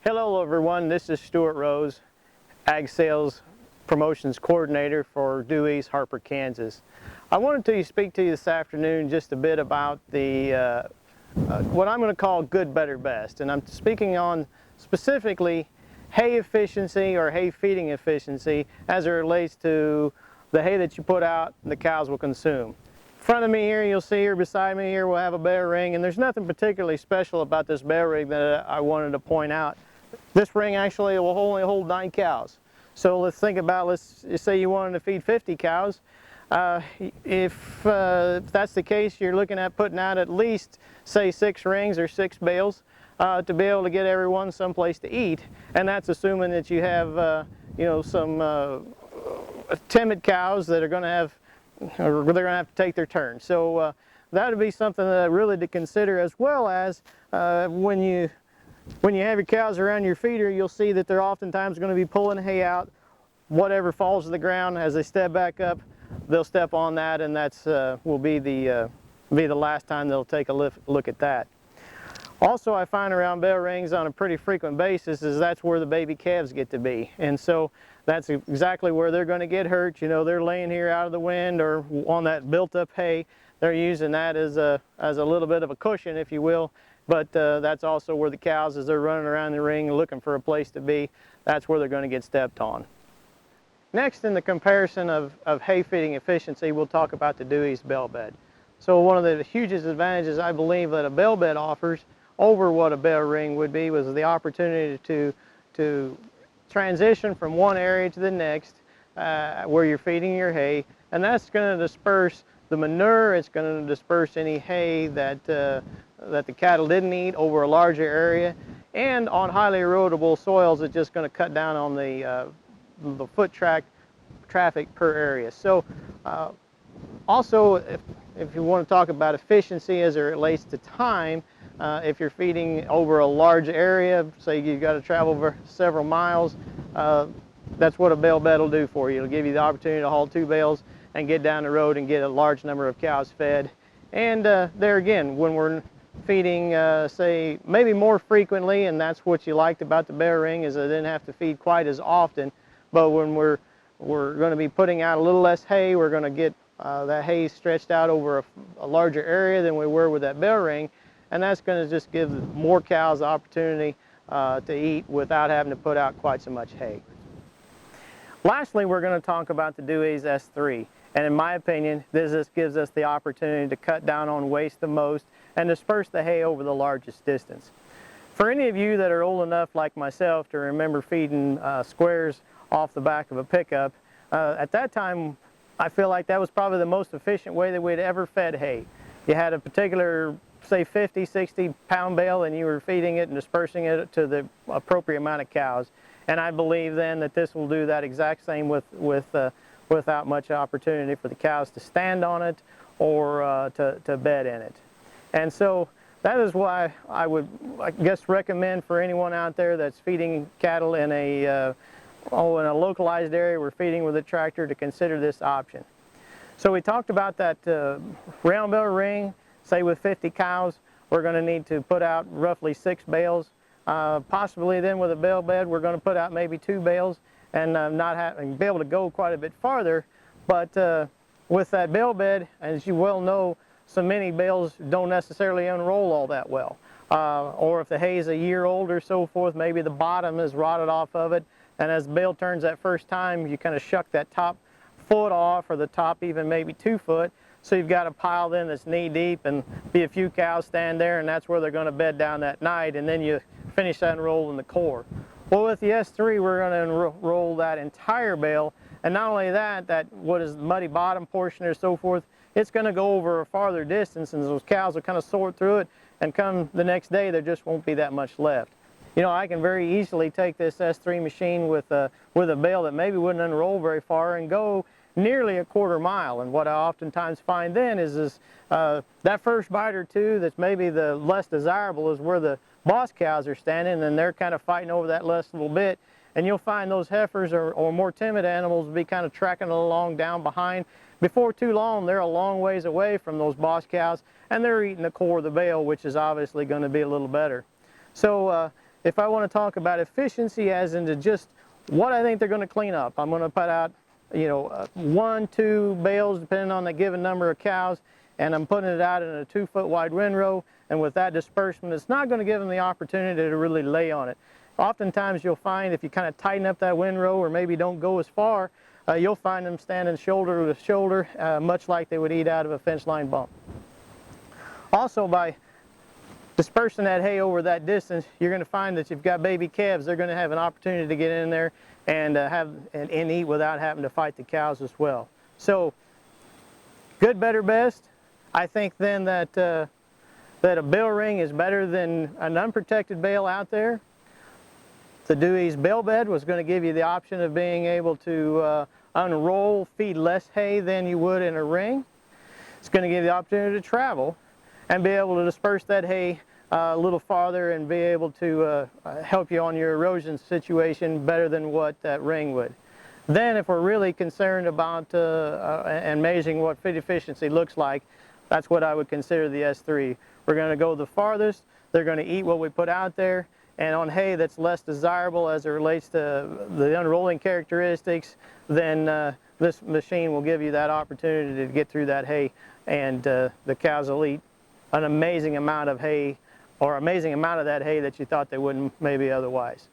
Hello everyone, this is Stuart Rose, Ag Sales Promotions Coordinator for DewEze, Harper, Kansas. I wanted to speak to you this afternoon just a bit about the what I'm going to call good, better, best. And I'm speaking on specifically hay efficiency or hay feeding efficiency as it relates to the hay that you put out and the cows will consume. In front of me here, you'll see here beside me here, we'll have a bale ring, and there's nothing particularly special about this bale ring that I wanted to point out. This ring actually will only hold 9 cows. So let's think about, let's say you wanted to feed 50 cows. If that's the case, you're looking at putting out at least, say, 6 rings or 6 bales to be able to get everyone someplace to eat. And that's assuming that you have, some timid cows that are going to have, or they're going to have to take their turn. So that would be something that really to consider, as well as when you have your cows around your feeder, you'll see that they're oftentimes going to be pulling hay out. Whatever falls to the ground, as they step back up, they'll step on that, and that's will be the last time they'll take a look at that. Also, I find around bale rings on a pretty frequent basis is that's where the baby calves get to be, and so that's exactly where they're going to get hurt. You know, they're laying here out of the wind or on that built-up hay. They're using that as a little bit of a cushion, if you will. But that's also where the cows, as they're running around the ring looking for a place to be, that's where they're going to get stepped on. Next, in the comparison of hay feeding efficiency, we'll talk about the DewEze bale bed. So one of the hugest advantages I believe that a bale bed offers over what a bale ring would be was the opportunity to transition from one area to the next where you're feeding your hay, and that's going to disperse the manure. It's going to disperse any hay that the cattle didn't eat over a larger area, and on highly erodible soils, it's just going to cut down on the foot traffic per area. So also, if you want to talk about efficiency as it relates to time, if you're feeding over a large area, say you've got to travel over several miles, that's what a bale bed will do for you. It'll give you the opportunity to haul 2 bales and get down the road and get a large number of cows fed. And there again, when we're feeding, say, maybe more frequently, and that's what you liked about the bale ring, is I didn't have to feed quite as often. But when we're going to be putting out a little less hay, we're going to get that hay stretched out over a larger area than we were with that bale ring, and that's going to just give more cows the opportunity to eat without having to put out quite so much hay. Lastly, we're going to talk about the DewEze S3. And in my opinion, this just gives us the opportunity to cut down on waste the most and disperse the hay over the largest distance. For any of you that are old enough like myself to remember feeding squares off the back of a pickup, at that time I feel like that was probably the most efficient way that we'd ever fed hay. You had a particular, say, 50, 60 pound bale, and you were feeding it and dispersing it to the appropriate amount of cows. And I believe then that this will do that exact same without much opportunity for the cows to stand on it or to bed in it. And so that is why I would, I guess, recommend for anyone out there that's feeding cattle in a localized area we're feeding with a tractor to consider this option. So we talked about that round bale ring, say with 50 cows, we're going to need to put out roughly 6 bales. Possibly then with a bale bed, we're going to put out maybe 2 bales and be able to go quite a bit farther. But with that bale bed, as you well know, so many bales don't necessarily unroll all that well. Or if the hay is a year old or so forth, maybe the bottom is rotted off of it, and as the bale turns that first time, you kind of shuck that top foot off, or the top even maybe 2 foot. So you've got a pile then that's knee deep, and be a few cows stand there, and that's where they're going to bed down that night, and then you finish that unrolling the core. Well, with the S3, we're going to roll that entire bale, and not only that what is the muddy bottom portion or so forth, it's going to go over a farther distance, and those cows will kind of sort through it, and come the next day, there just won't be that much left. You know, I can very easily take this S3 machine with a bale that maybe wouldn't unroll very far and go nearly a quarter mile. And what I oftentimes find then is that first bite or two that's maybe the less desirable is where the boss cows are standing, and they're kind of fighting over that last little bit. And you'll find those heifers or more timid animals will be kind of tracking along down behind. Before too long, they're a long ways away from those boss cows, and they're eating the core of the bale, which is obviously going to be a little better. So if I want to talk about efficiency as into just what I think they're going to clean up, I'm going to put out, you know, 1, 2 bales depending on the given number of cows, and I'm putting it out in a 2-foot wide windrow, and with that disbursement, it's not going to give them the opportunity to really lay on it. Oftentimes you'll find if you kind of tighten up that windrow or maybe don't go as far, you'll find them standing shoulder to shoulder, much like they would eat out of a fence line bump. Also, by dispersing that hay over that distance, you're going to find that you've got baby calves. They're going to have an opportunity to get in there and eat without having to fight the cows as well. So, good, better, best. I think then that that a bale ring is better than an unprotected bale out there. The DewEze bale bed was going to give you the option of being able to unroll, feed less hay than you would in a ring. It's going to give you the opportunity to travel and be able to disperse that hay a little farther and be able to help you on your erosion situation better than what that ring would. Then if we're really concerned about and measuring what feed efficiency looks like, that's what I would consider the S3. We're going to go the farthest, they're going to eat what we put out there, and on hay that's less desirable as it relates to the unrolling characteristics, then this machine will give you that opportunity to get through that hay, and the cows will eat an amazing amount of hay, or amazing amount of that hay that you thought they wouldn't maybe otherwise.